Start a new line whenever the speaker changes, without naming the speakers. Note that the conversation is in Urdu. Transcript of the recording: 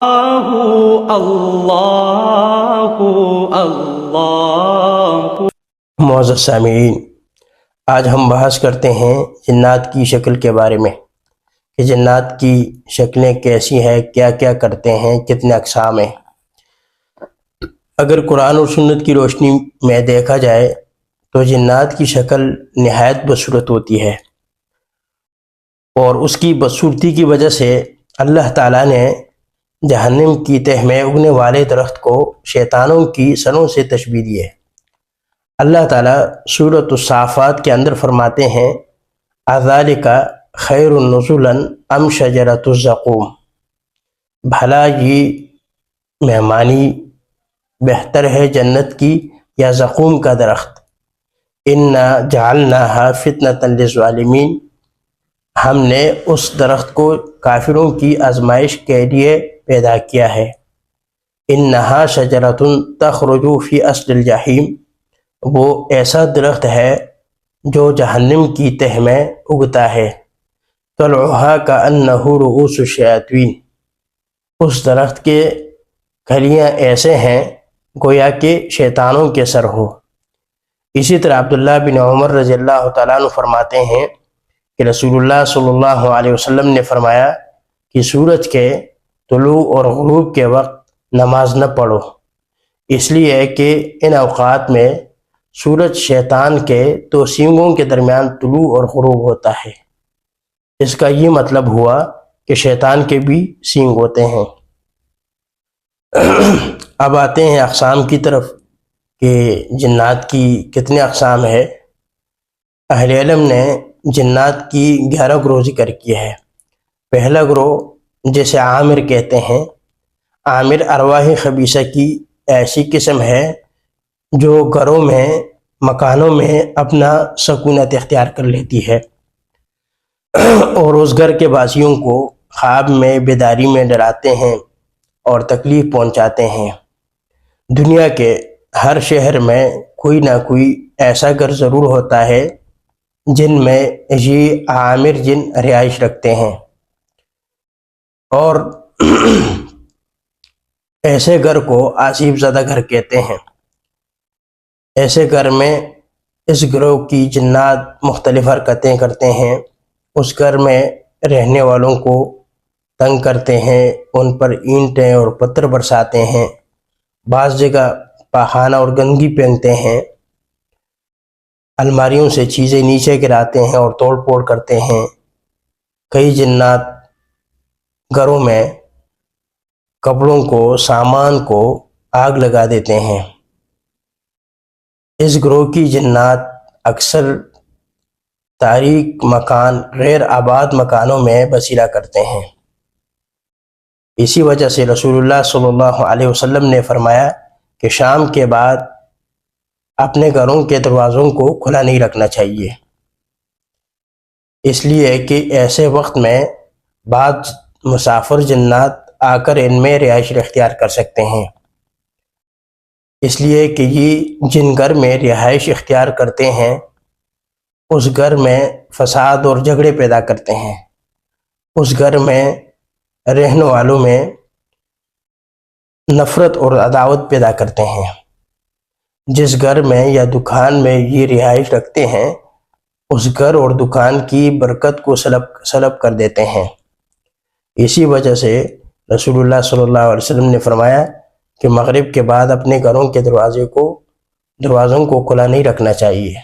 اللہ اللہ۔
معزز سامعین، آج ہم بحث کرتے ہیں جنات کی شکل کے بارے میں کہ جنات کی شکلیں کیسی ہیں، کیا کیا کرتے ہیں، کتنے اقسام ہیں۔ اگر قرآن اور سنت کی روشنی میں دیکھا جائے تو جنات کی شکل نہایت بدصورت ہوتی ہے، اور اس کی بدصورتی کی وجہ سے اللہ تعالیٰ نے جہنم کی تہہ میں اگنے والے درخت کو شیطانوں کی سروں سے تشبیہ دی ہے۔ اللہ تعالیٰ سورۃ الصافات کے اندر فرماتے ہیں اذالک خیر نزلا ام شجرۃ الزقوم، بھلا یہ مہمانی بہتر ہے جنت کی یا زقوم کا درخت۔ انا جعلناها فتنۃ للظالمین، ہم نے اس درخت کو کافروں کی آزمائش کے لیے پیدا کیا ہے۔ انہا شجرۃ تخرج فی اصل الجحیم، وہ ایسا درخت ہے جو جہنم کی تہ میں اگتا ہے۔ طلعھا کأنہ رؤوس الشیاطین، اس درخت کے کلیاں ایسے ہیں گویا کہ شیطانوں کے سر ہو۔ اسی طرح عبداللہ بن عمر رضی اللہ تعالیٰ عنہ فرماتے ہیں کہ رسول اللہ صلی اللہ علیہ وسلم نے فرمایا کہ سورج کے طلوع اور غروب کے وقت نماز نہ پڑھو، اس لیے کہ ان اوقات میں سورج شیطان کے دو سینگوں کے درمیان طلوع اور غروب ہوتا ہے۔ اس کا یہ مطلب ہوا کہ شیطان کے بھی سینگ ہوتے ہیں۔ اب آتے ہیں اقسام کی طرف کہ جنات کی کتنے اقسام ہے۔ اہل علم نے جنات کی 11 گروہ ذکر کیے ہیں۔ پہلا گروہ جسے عامر کہتے ہیں، عامر ارواح خبیثہ کی ایسی قسم ہے جو گھروں میں، مکانوں میں اپنا سکونت اختیار کر لیتی ہے اور اس گھر کے باسیوں کو خواب میں بیداری میں ڈراتے ہیں اور تکلیف پہنچاتے ہیں۔ دنیا کے ہر شہر میں کوئی نہ کوئی ایسا گھر ضرور ہوتا ہے جن میں یہ عامر جن رہائش رکھتے ہیں، اور ایسے گھر کو آسیب زدہ گھر کہتے ہیں۔ ایسے گھر میں اس گروہ کی جنات مختلف حرکتیں کرتے ہیں، اس گھر میں رہنے والوں کو تنگ کرتے ہیں، ان پر اینٹیں اور پتھر برساتے ہیں، بعض جگہ پاخانہ اور گندگی پھینکتے ہیں، الماریوں سے چیزیں نیچے گراتے ہیں اور توڑ پھوڑ کرتے ہیں۔ کئی جنات گھروں میں کپڑوں کو، سامان کو آگ لگا دیتے ہیں۔ اس گروہ کی جنات اکثر تاریک مکان، غیر آباد مکانوں میں بسیرا کرتے ہیں۔ اسی وجہ سے رسول اللہ صلی اللہ علیہ وسلم نے فرمایا کہ شام کے بعد اپنے گھروں کے دروازوں کو کھلا نہیں رکھنا چاہیے، اس لیے کہ ایسے وقت میں بعض مسافر جنات آ کر ان میں رہائش اختیار کر سکتے ہیں، اس لیے کہ یہ جن گھر میں رہائش اختیار کرتے ہیں اس گھر میں فساد اور جھگڑے پیدا کرتے ہیں، اس گھر میں رہنے والوں میں نفرت اور عداوت پیدا کرتے ہیں۔ جس گھر میں یا دکان میں یہ رہائش رکھتے ہیں اس گھر اور دکان کی برکت کو سلب کر دیتے ہیں۔ اسی وجہ سے رسول اللہ صلی اللہ علیہ وسلم نے فرمایا کہ مغرب کے بعد اپنے گھروں کے دروازوں کو کھلا نہیں رکھنا چاہیے۔